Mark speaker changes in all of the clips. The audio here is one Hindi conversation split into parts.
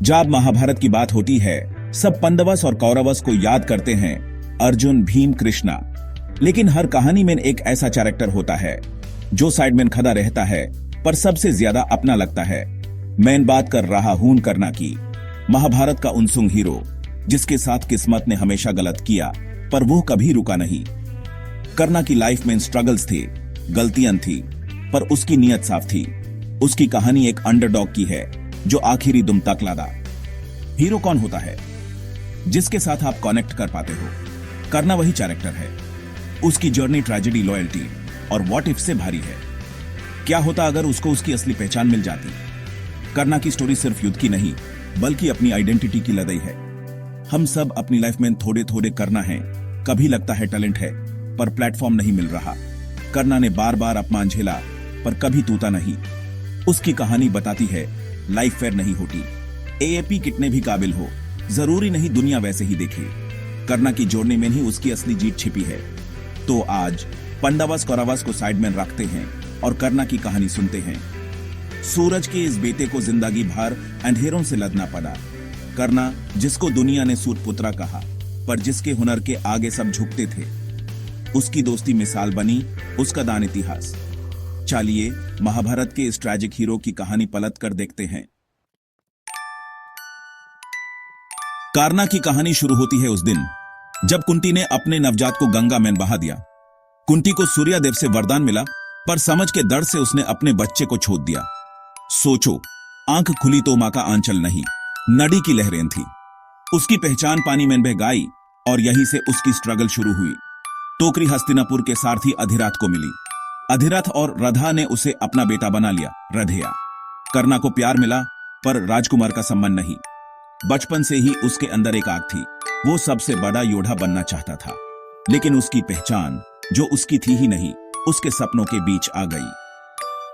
Speaker 1: जब महाभारत की बात होती है सब पांडवस और कौरवस को याद करते हैं, अर्जुन, भीम, कृष्णा। लेकिन हर कहानी में एक ऐसा कैरेक्टर होता है जो साइड में खड़ा रहता है पर सबसे ज्यादा अपना लगता है। मैं बात कर रहा हूं कर्णा की, महाभारत का उनसुंग हीरो, जिसके साथ किस्मत ने हमेशा गलत किया पर वो कभी रुका नहीं। कर्णा की लाइफ में स्ट्रगल्स थे, गलतियां थी, पर उसकी नीयत साफ थी। उसकी कहानी एक अंडरडॉग की है जो आखिरी दम तक लड़ा। हीरो कौन होता है? जिसके साथ आप कनेक्ट कर पाते हो। कर्णा वही कैरेक्टर है। उसकी जर्नी ट्रेजेडी, लॉयल्टी और व्हाट इफ से भारी है। क्या होता अगर उसको उसकी असली पहचान मिल जाती? कर्णा की स्टोरी सिर्फ युद्ध की नहीं बल्कि अपनी आइडेंटिटी की लड़ाई है। हम सब अपनी लाइफ में थोड़े थोड़े कर्णा हैं। कभी लगता है टैलेंट है पर प्लेटफॉर्म नहीं मिल रहा। कर्णा ने बार बार अपमान झेला पर कभी टूटा नहीं। उसकी कहानी बताती है लाइफ फेयर नहीं होती। एएपी कितने भी काबिल हो, जरूरी नहीं दुनिया वैसे ही देखे। कर्णा की जोड़ने में ही उसकी असली जीत छिपी है। तो आज पांडवस कौरवस को साइड में रखते हैं और कर्णा की कहानी सुनते हैं। सूरज के इस बेटे को जिंदगी भर अंधेरों से लड़ना पड़ा। कर्णा, जिसको दुनिया ने सूतपुत्रा कहा पर जिसके हुनर के आगे सब झुकते थे। उसकी दोस्ती मिसाल बनी, उसका दान इतिहास। चलिए महाभारत के इस ट्रैजिक हीरो की कहानी पलट कर देखते हैं। कर्णा की कहानी शुरू होती है उस दिन जब कुंती ने अपने नवजात को गंगा में बहा दिया। कुंती को सूर्यदेव से वरदान मिला पर समझ के दर्द से उसने अपने बच्चे को छोड़ दिया। सोचो, आंख खुली तो मां का आंचल नहीं, नडी की लहरें थी। उसकी पहचान पानी में बह गई और यहीं से उसकी स्ट्रगल शुरू हुई। टोकरी हस्तिनापुर के सारथी अधिराथ को मिली। अधिरथ और रधा ने उसे अपना बेटा बना लिया, रधेया। कर्णा को प्यार मिला पर राजकुमार का सम्मान नहीं। बचपन से ही उसके अंदर एक आग थी। वो सबसे बड़ा योद्धा बनना चाहता था, लेकिन उसकी पहचान जो उसकी थी ही नहीं, उसके सपनों के बीच आ गई।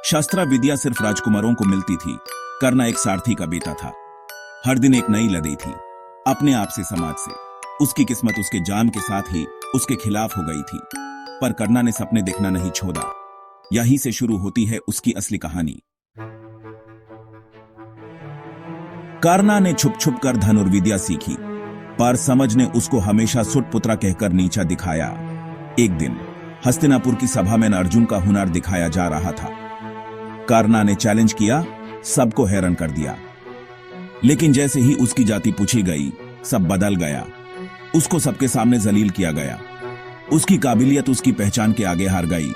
Speaker 1: शस्त्र विद्या सिर्फ राजकुमारों को मिलती थी। कर्णा एक सारथी का बेटा था। हर दिन एक नई लड़ाई थी, अपने आप से, समाज से। उसकी किस्मत उसके जान के साथ ही उसके खिलाफ हो गई थी, पर कर्णा ने सपने देखना नहीं छोड़ा। यहीं से शुरू होती है उसकी असली कहानी। कर्णा ने छुप छुप कर धनुर्विद्या सीखी, पर समझ ने उसको हमेशा सुटपुत्रा कहकर नीचा दिखाया। एक दिन हस्तिनापुर की सभा में अर्जुन का हुनर दिखाया जा रहा था। कर्णा ने चैलेंज किया, सबको हैरान कर दिया। लेकिन जैसे ही उसकी जाति पूछी गई, सब बदल गया। उसको सबके सामने जलील किया गया। उसकी काबिलियत उसकी पहचान के आगे हार गई।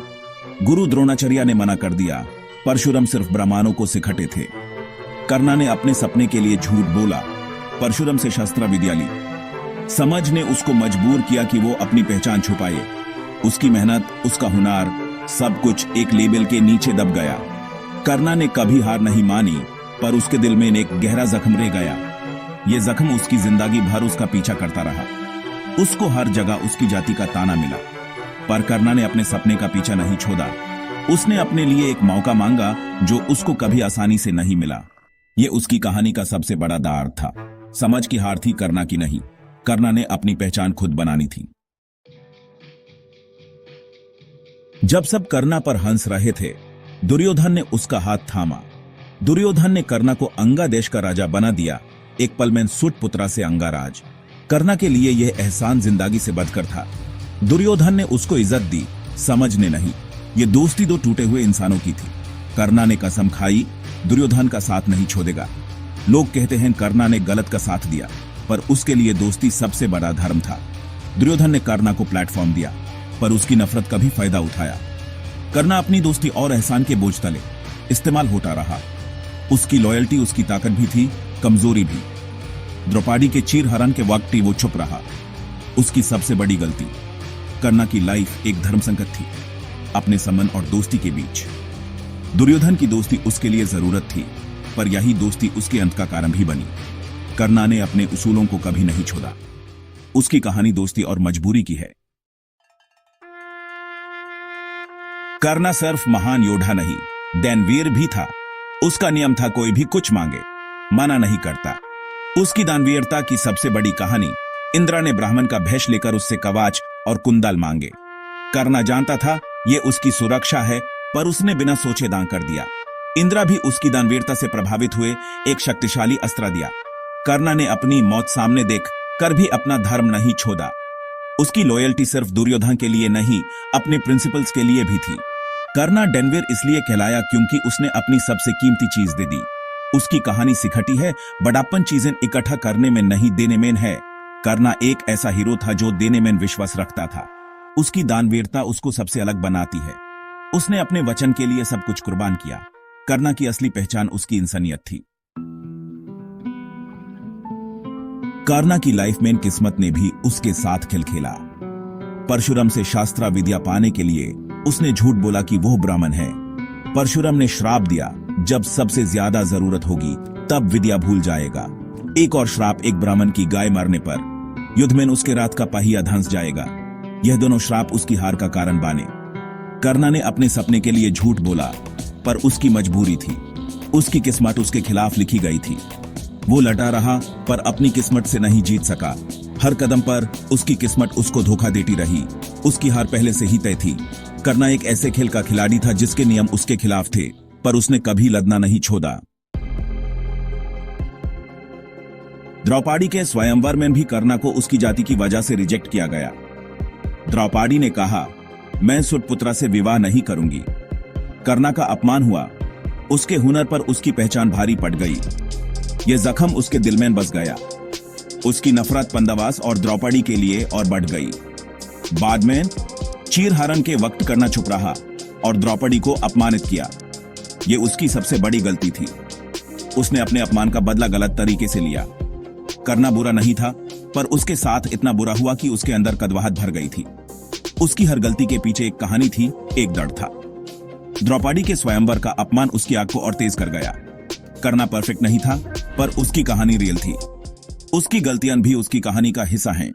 Speaker 1: गुरु द्रोणाचार्य ने मना कर दिया। परशुराम सिर्फ ब्राह्मणों को सिखाते थे। कर्णा ने अपने सपने के लिए झूठ बोला, परशुराम से शस्त्र विद्या ली। समझ ने उसको मजबूर किया कि वो अपनी पहचान छुपाए। उसकी मेहनत, उसका हुनर, सब कुछ एक लेबल के नीचे दब गया। कर्णा ने कभी हार नहीं मानी, पर उसके दिल में एक गहरा जख्म रह गया। ये जख्म उसकी जिंदगी भर उसका पीछा करता रहा। उसको हर जगह उसकी जाति का ताना मिला, पर कर्णा ने अपने सपने का पीछा नहीं छोड़ा। उसने अपने लिए एक मौका मांगा जो उसको कभी आसानी से नहीं मिला। ये उसकी कहानी का सबसे बड़ा दर्द था। समझ की हार थी, कर्णा की नहीं। कर्णा ने अपनी पहचान खुद बनानी थी। जब सब कर्णा पर हंस रहे थे, दुर्योधन ने उसका हाथ थामा। दुर्योधन ने कर्णा को अंगा देश का राजा बना दिया। एक पल में सुटपुत्रा से अंगाराज। कर्णा के लिए यह एहसान जिंदगी से बढ़कर था। दुर्योधन ने उसको इज्जत दी, समझ ने नहीं। ये दोस्ती दो टूटे हुए इंसानों की थी। कर्णा ने कसम खाई, दुर्योधन का साथ नहीं छोड़ेगा। लोग कहते हैं कर्णा ने गलत का साथ दिया, पर उसके लिए दोस्ती सबसे बड़ा धर्म था। दुर्योधन ने कर्णा को प्लेटफॉर्म दिया, पर उसकी नफरत का भी फायदा उठाया। कर्णा अपनी दोस्ती और एहसान के बोझ तले इस्तेमाल होता रहा। उसकी लॉयल्टी उसकी ताकत भी थी, कमजोरी भी। द्रौपदी के चीर हरण के वक्त ही वो चुप रहा। उसकी सबसे बड़ी गलती। कर्णा की लाइफ एक धर्म संकट थी, अपने संबंध और दोस्ती के बीच। दुर्योधन की दोस्ती उसके लिए जरूरत थी, पर यही दोस्ती उसके अंत का कारण भी बनी। कर्णा ने अपने उसूलों को कभी नहीं छोड़ा। उसकी कहानी दोस्ती और मजबूरी की है। कर्णा सिर्फ महान योद्धा नहीं, दानवीर भी था। उसका नियम था, कोई भी कुछ मांगे, मना नहीं करता। उसकी दानवीरता की सबसे बड़ी कहानी, इंद्र ने ब्राह्मण का भेष लेकर उससे कवच और कुंडल मांगे। कर्णा जानता था ये उसकी सुरक्षा है, पर उसने बिना सोचे दान कर दिया। इंद्र भी उसकी दानवीरता से प्रभावित हुए, एक शक्तिशाली अस्त्र दिया। कर्णा ने अपनी मौत सामने देख कर भी अपना धर्म नहीं छोड़ा। उसकी लॉयल्टी सिर्फ दुर्योधन के लिए नहीं, अपने प्रिंसिपल्स के लिए भी थी। कर्णा डेनवीर इसलिए कहलाया क्योंकि उसने अपनी सबसे कीमती चीज दे दी। उसकी कहानी सिखटी है, बड़ापन चीजें इकट्ठा करने में नहीं देने में है। कर्णा एक ऐसा हीरो था जो देने में विश्वास रखता था। उसकी दानवीरता उसको सबसे अलग बनाती है। उसने अपने वचन के लिए सब कुछ कुर्बान किया। कर्णा की असली पहचान उसकी इंसानियत थी। कर्णा की लाइफ में किस्मत ने भी उसके साथ खेल खेला। परशुराम से शास्त्रा विद्या पाने के लिए उसने झूठ बोला कि वो ब्राह्मण है। परशुराम ने श्राप दिया, जब सबसे ज्यादा जरूरत होगी तब विद्या भूल जाएगा। एक और श्राप, एक ब्राह्मण की गाय मारने पर युद्ध में उसके रात का पहिया धंस जाएगा। यह दोनों श्राप उसकी हार का कारण बने। कर्णा ने अपने सपने के लिए झूठ बोला, पर उसकी मजबूरी थी। उसकी किस्मत उसके खिलाफ लिखी गई थी। वो लड़ा रहा पर अपनी किस्मत से नहीं जीत सका। हर कदम पर उसकी किस्मत उसको धोखा देती रही। उसकी हार पहले से ही तय थी। कर्णा एक ऐसे खेल का खिलाड़ी था जिसके नियम उसके खिलाफ थे, पर उसने कभी लड़ना नहीं छोड़ा। द्रौपदी के स्वयंवर में भी कर्णा को उसकी जाति की वजह से रिजेक्ट किया गया। द्रौपदी ने कहा, मैं सुतपुत्रा से विवाह नहीं करूंगी। कर्णा का अपमान हुआ। उसके हुनर पर उसकी पहचान भारी पड़ गई। यह जख्म उसके दिल में बस गया। उसकी नफरत पंदवास और द्रौपदी के लिए और बढ़ गई। बाद में चीरहरण के वक्त कर्णा चुप रहा और द्रौपदी को अपमानित किया। यह उसकी सबसे बड़ी गलती थी। उसने अपने अपमान का बदला गलत तरीके से लिया। कर्णा बुरा नहीं था, पर उसके साथ इतना बुरा हुआ कि उसके अंदर कड़वाहट भर गई थी। उसकी हर गलती के पीछे एक कहानी थी, एक डर था। द्रौपदी के स्वयंवर का अपमान उसकी आग को और तेज कर गया। कर्णा परफेक्ट नहीं था, पर उसकी कहानी रियल थी। उसकी गलतियां भी उसकी कहानी का हिस्सा हैं।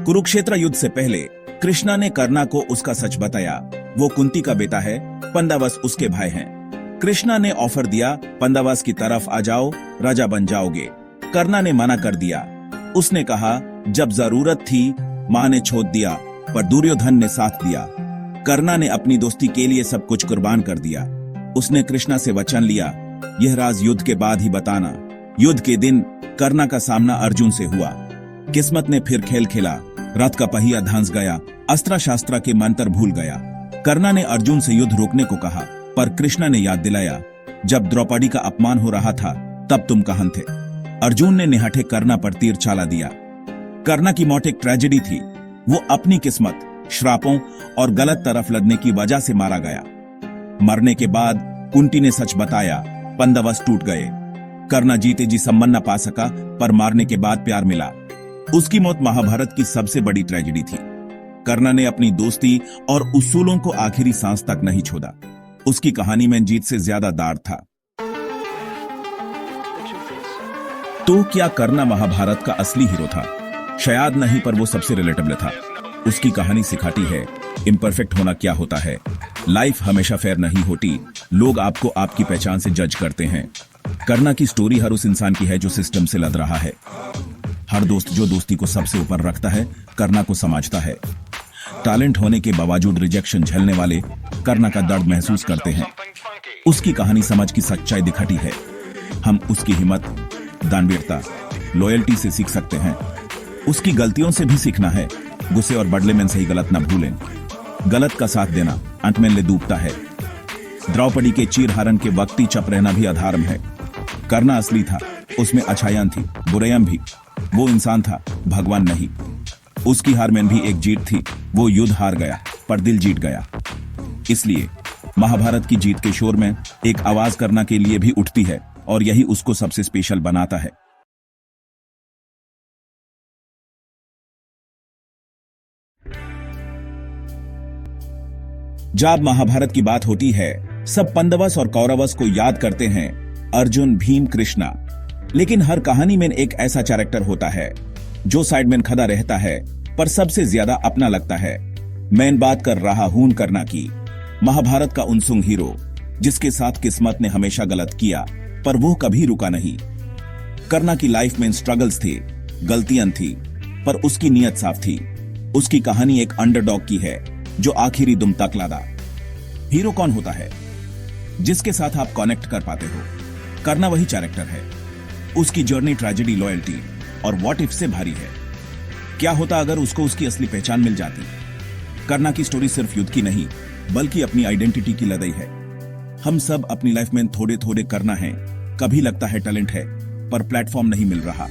Speaker 1: कुरुक्षेत्र युद्ध से पहले कृष्णा ने कर्णा को उसका सच बताया। वो कुंती का बेटा है, पंदवस उसके भाई हैं। कृष्णा ने ऑफर दिया, पंदवस की तरफ आ जाओ, राजा बन जाओगे। कर्णा ने मना कर दिया। उसने कहा, जब जरूरत थी मां ने छोड़ दिया, पर दुर्योधन ने साथ दिया। कर्णा ने अपनी दोस्ती के लिए सब कुछ कुर्बान कर दिया। उसने कृष्णा से वचन लिया, यह राज युद्ध के बाद ही बताना। युद्ध के दिन कर्णा का सामना अर्जुन से हुआ। किस्मत ने फिर खेल खेला। रथ का पहिया धंस गया। अस्त्र शास्त्र के मंत्र भूल गया। कर्णा ने अर्जुन से युद्ध रोकने को कहा, पर कृष्णा ने याद दिलाया, जब द्रौपदी का अपमान हो रहा था तब तुम कहां थे। अर्जुन ने निहत्थे कर्णा पर तीर चला दिया। कर्णा की मौत एक ट्रेजेडी थी। वो अपनी किस्मत, श्रापों और गलत तरफ लड़ने की वजह से मारा गया। मरने के बाद कुंती ने सच बताया, पंदवस टूट गए। कर्णा जीते जी सम्मान न पा सका, पर मारने के बाद प्यार मिला। उसकी मौत महाभारत की सबसे बड़ी ट्रेजेडी थी। कर्णा ने अपनी दोस्ती और उसूलों को आखिरी सांस तक नहीं छोड़ा। उसकी कहानी में जीत से ज्यादा दार था। तो क्या कर्णा महाभारत का असली हीरो था? शायद नहीं, पर वो सबसे रिलेटेबल था। उसकी कहानी सिखाती है इम्परफेक्ट होना क्या होता है। लाइफ हमेशा फेयर नहीं होती। लोग आपको आपकी पहचान से जज करते हैं। कर्णा की स्टोरी हर उस इंसान की है जो सिस्टम से लड़ रहा है। हर दोस्त जो दोस्ती को सबसे ऊपर रखता है, कर्णा को समझता है। टैलेंट होने के बावजूद रिजेक्शन झेलने वाले कर्णा का दर्द महसूस करते हैं। उसकी कहानी समझ की सच्चाई दिखाती है। हम उसकी हिम्मत, दानवीरता, लॉयल्टी से सीख सकते हैं। उसकी गलतियों से भी सीखना है। गुस्से और बदले में सही गलत न भूलें। गलत का साथ देना अंत में ले डूबता है। द्रौपदी के चीरहरण के वक्त ही चुप रहना भी अधर्म है। कर्णा असली था। उसमें अच्छाइयां थी, बुराइयां भी। वो इंसान था, भगवान नहीं। उसकी हार में भी एक जीत थी। वो युद्ध हार गया, पर दिल जीत गया। इसलिए महाभारत की जीत के शोर में एक आवाज कर्णा के लिए भी उठती है, और यही उसको सबसे स्पेशल बनाता है। जब महाभारत की बात होती है, सब पंदवस और कौरवस को याद करते हैं, अर्जुन, भीम, कृष्णा। लेकिन हर कहानी में एक ऐसा कैरेक्टर होता है जो साइड में खड़ा रहता है, पर सबसे ज्यादा अपना लगता है। मैं बात कर रहा हूं कर्णा की, महाभारत का उनसुंग हीरो, जिसके साथ किस्मत ने हमेशा गलत किया, पर वो कभी रुका नहीं। कर्णा की लाइफ में स्ट्रगल्स थे, गलतियां थी, पर उसकी नीयत साफ थी। उसकी कहानी एक अंडरडॉग की है जो आखिरी दम तक लड़ा। हीरो कौन होता है? जिसके साथ आप कनेक्ट कर पाते हो, करना वही कैरेक्टर है। उसकी जर्नी ट्रेजेडी, लॉयल्टी और व्हाट इफ से भारी है। क्या होता अगर उसको उसकी असली पहचान मिल जाती? करना की स्टोरी सिर्फ युद्ध की नहीं, बल्कि अपनी आइडेंटिटी की लड़ाई है। हम सब अपनी लाइफ में थोड़े थोड़े करना है। कभी लगता है टैलेंट है, पर प्लेटफॉर्म नहीं मिल रहा।